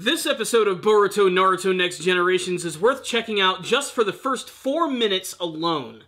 This episode of Boruto Naruto Next Generations is worth checking out just for the first 4 minutes alone.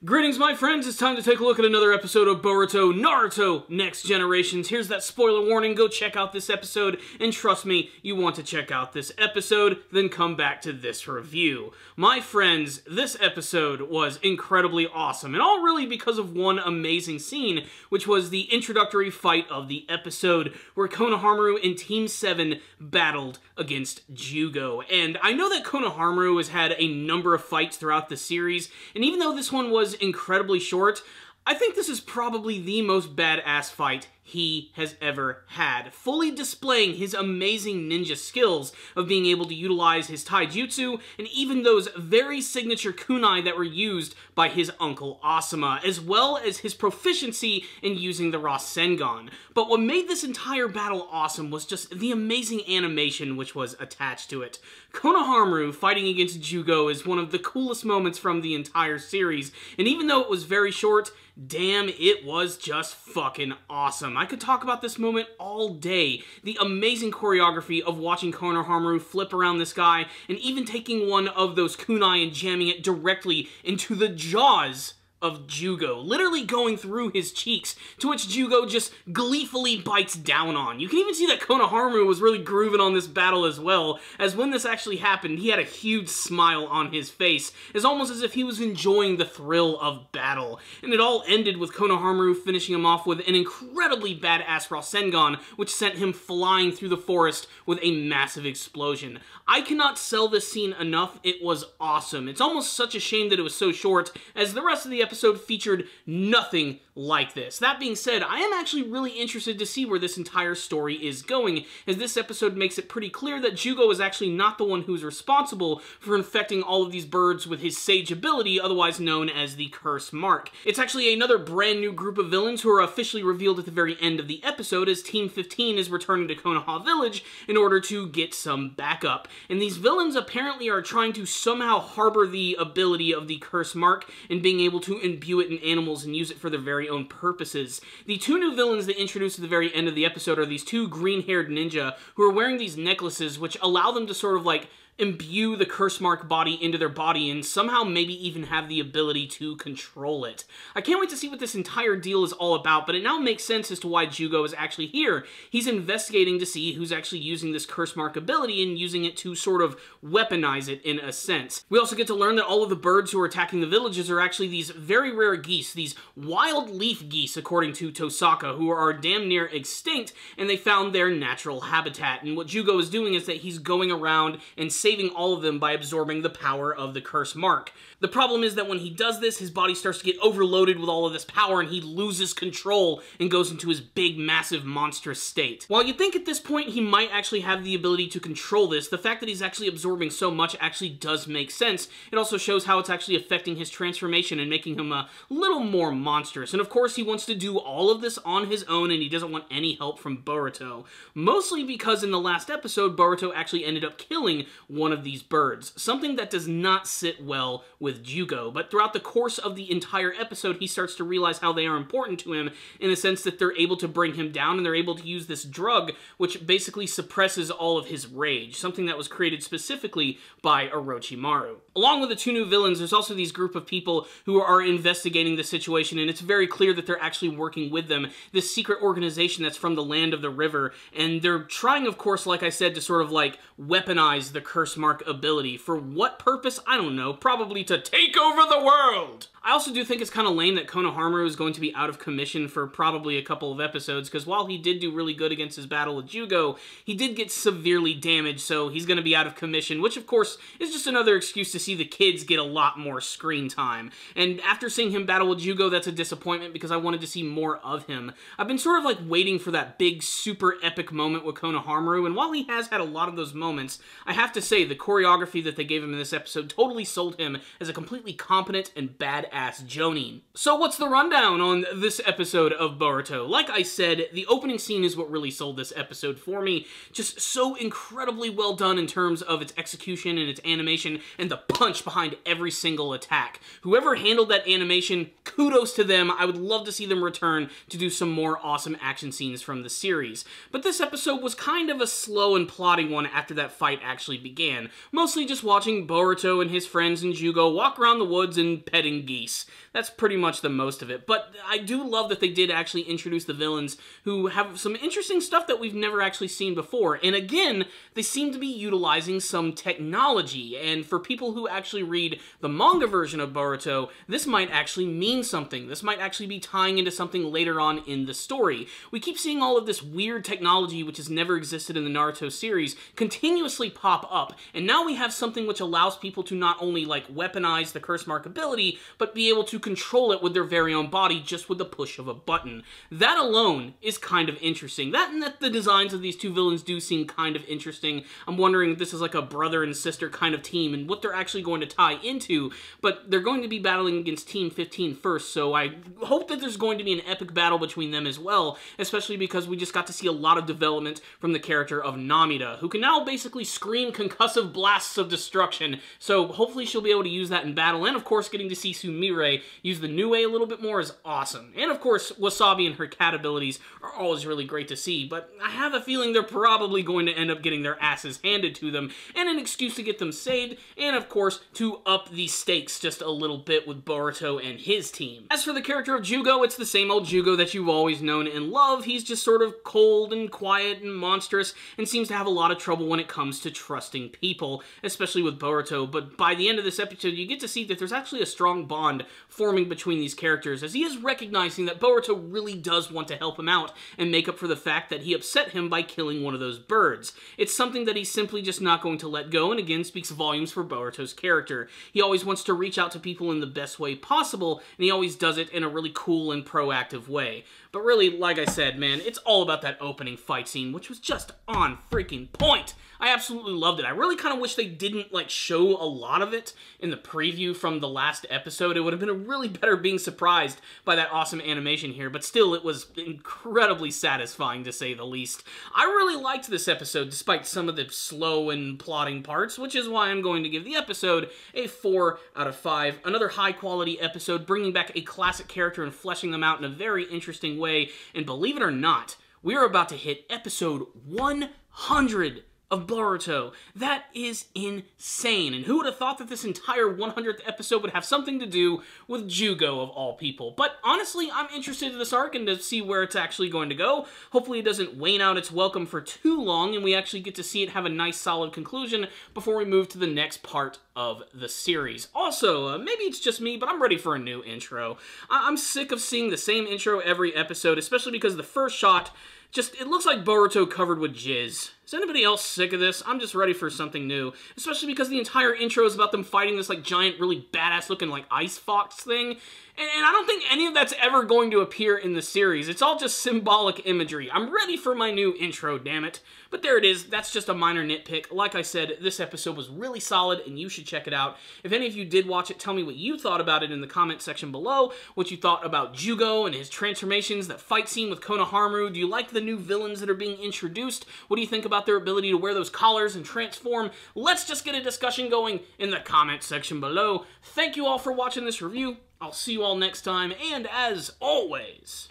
Greetings, my friends. It's time to take a look at another episode of Boruto Naruto Next Generations. Here's that spoiler warning. Go check out this episode, and trust me, you want to check out this episode, then come back to this review. My friends, this episode was incredibly awesome, and all really because of one amazing scene, which was the introductory fight of the episode, where Konohamaru and Team 7 battled against Jugo. And I know that Konohamaru has had a number of fights throughout the series, and even though this one was incredibly short, I think this is probably the most badass fight he has ever had, fully displaying his amazing ninja skills of being able to utilize his taijutsu and even those very signature kunai that were used by his uncle Asuma, as well as his proficiency in using the Rasengan. But what made this entire battle awesome was just the amazing animation which was attached to it. Konohamaru fighting against Jugo is one of the coolest moments from the entire series, and even though it was very short, damn, it was just fucking awesome. I could talk about this moment all day. The amazing choreography of watching Konohamaru flip around this guy, and even taking one of those kunai and jamming it directly into the jaws of Jugo, literally going through his cheeks, to which Jugo just gleefully bites down on. You can even see that Konohamaru was really grooving on this battle as well, as when this actually happened, he had a huge smile on his face, as almost as if he was enjoying the thrill of battle. And it all ended with Konohamaru finishing him off with an incredibly badass Rasengan, which sent him flying through the forest with a massive explosion. I cannot sell this scene enough. It was awesome. It's almost such a shame that it was so short, as the rest of the episode featured nothing like this. That being said, I am actually really interested to see where this entire story is going, as this episode makes it pretty clear that Jugo is actually not the one who's responsible for infecting all of these birds with his sage ability, otherwise known as the Curse Mark. It's actually another brand new group of villains who are officially revealed at the very end of the episode, as Team 15 is returning to Konoha Village in order to get some backup. And these villains apparently are trying to somehow harbor the ability of the Curse Mark and being able to imbue it in animals and use it for their very own purposes. The two new villains they introduced at the very end of the episode are these two green-haired ninja who are wearing these necklaces which allow them to sort of like imbue the Curse Mark body into their body and somehow maybe even have the ability to control it. I can't wait to see what this entire deal is all about, but it now makes sense as to why Jugo is actually here. He's investigating to see who's actually using this Curse Mark ability and using it to sort of weaponize it in a sense. We also get to learn that all of the birds who are attacking the villages are actually these very rare geese, these wild leaf geese according to Tosaka, who are damn near extinct, and they found their natural habitat. And what Jugo is doing is that he's going around and saving all of them by absorbing the power of the Curse Mark. The problem is that when he does this, his body starts to get overloaded with all of this power and he loses control and goes into his big, massive, monstrous state. While you'd think at this point he might actually have the ability to control this, the fact that he's actually absorbing so much actually does make sense. It also shows how it's actually affecting his transformation and making him a little more monstrous. And of course he wants to do all of this on his own and he doesn't want any help from Boruto. Mostly because in the last episode, Boruto actually ended up killing one of these birds, something that does not sit well with Jugo. But throughout the course of the entire episode, he starts to realize how they are important to him in the sense that they're able to bring him down and they're able to use this drug which basically suppresses all of his rage, something that was created specifically by Orochimaru. Along with the two new villains, there's also these group of people who are investigating the situation, and it's very clear that they're actually working with them, this secret organization that's from the land of the river, and they're trying, of course, like I said, to sort of like weaponize the Curse Mark ability. For what purpose? I don't know. Probably to take over the world! I also do think it's kind of lame that Konohamaru is going to be out of commission for probably a couple of episodes, because while he did do really good against his battle with Jugo, he did get severely damaged, so he's going to be out of commission, which of course is just another excuse to see the kids get a lot more screen time. And after seeing him battle with Jugo, that's a disappointment because I wanted to see more of him. I've been sort of like waiting for that big, super epic moment with Konohamaru, and while he has had a lot of those moments, I have to say the choreography that they gave him in this episode totally sold him as as a completely competent and badass jonin. So what's the rundown on this episode of Boruto? Like I said, the opening scene is what really sold this episode for me. Just so incredibly well done in terms of its execution and its animation and the punch behind every single attack. Whoever handled that animation, kudos to them. I would love to see them return to do some more awesome action scenes from the series. But this episode was kind of a slow and plodding one after that fight actually began. Mostly just watching Boruto and his friends and Jugo walk around the woods and petting geese. That's pretty much the most of it. But I do love that they did actually introduce the villains who have some interesting stuff that we've never actually seen before. And again, they seem to be utilizing some technology. And for people who actually read the manga version of Boruto, this might actually mean something. This might actually be tying into something later on in the story. We keep seeing all of this weird technology which has never existed in the Naruto series continuously pop up. And now we have something which allows people to not only like weaponize the curse mark ability, but be able to control it with their very own body just with the push of a button. That alone is kind of interesting. That and that the designs of these two villains do seem kind of interesting. I'm wondering if this is like a brother and sister kind of team and what they're actually going to tie into, but they're going to be battling against Team 15 first, so I hope that there's going to be an epic battle between them as well, especially because we just got to see a lot of development from the character of Namida, who can now basically scream concussive blasts of destruction, so hopefully she'll be able to use that in battle, and of course getting to see Sumire use the Nue a little bit more is awesome. And of course, Wasabi and her cat abilities are always really great to see, but I have a feeling they're probably going to end up getting their asses handed to them, and an excuse to get them saved, and of course, to up the stakes just a little bit with Boruto and his team. As for the character of Jugo, it's the same old Jugo that you've always known and loved. He's just sort of cold and quiet and monstrous, and seems to have a lot of trouble when it comes to trusting people, especially with Boruto, but by the end of this episode, you get to see that there's actually a strong bond forming between these characters, as he is recognizing that Boruto really does want to help him out and make up for the fact that he upset him by killing one of those birds. It's something that he's simply just not going to let go, and again speaks volumes for Boruto's character. He always wants to reach out to people in the best way possible, and he always does it in a really cool and proactive way. But really, like I said, man, it's all about that opening fight scene, which was just on freaking point. I absolutely loved it. I really kind of wish they didn't, like, show a lot of it in the preview from the last episode. It would have been a really better being surprised by that awesome animation here, but still, it was incredibly satisfying, to say the least. I really liked this episode, despite some of the slow and plodding parts, which is why I'm going to give the episode a 4 out of 5. Another high-quality episode, bringing back a classic character and fleshing them out in a very interesting way, and believe it or not, we are about to hit episode 100 of Boruto. That is insane, and who would have thought that this entire 100th episode would have something to do with Jugo, of all people? But honestly, I'm interested in this arc and to see where it's actually going to go. Hopefully it doesn't wane out its welcome for too long, and we actually get to see it have a nice solid conclusion before we move to the next part of the series. Also, maybe it's just me, but I'm ready for a new intro. I'm sick of seeing the same intro every episode, especially because the first shot it looks like Boruto covered with jizz. Is anybody else sick of this? I'm just ready for something new. Especially because the entire intro is about them fighting this, like, giant, really badass-looking, like, ice fox thing. And I don't think any of that's ever going to appear in the series. It's all just symbolic imagery. I'm ready for my new intro, damn it. But there it is. That's just a minor nitpick. Like I said, this episode was really solid, and you should check it out. If any of you did watch it, tell me what you thought about it in the comment section below. What you thought about Jugo and his transformations, that fight scene with Konohamaru. Do you like the new villains that are being introduced? What do you think about their ability to wear those collars and transform? Let's just get a discussion going in the comment section below. Thank you all for watching this review. I'll see you all next time, and as always,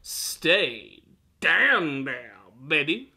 stay damn down, baby.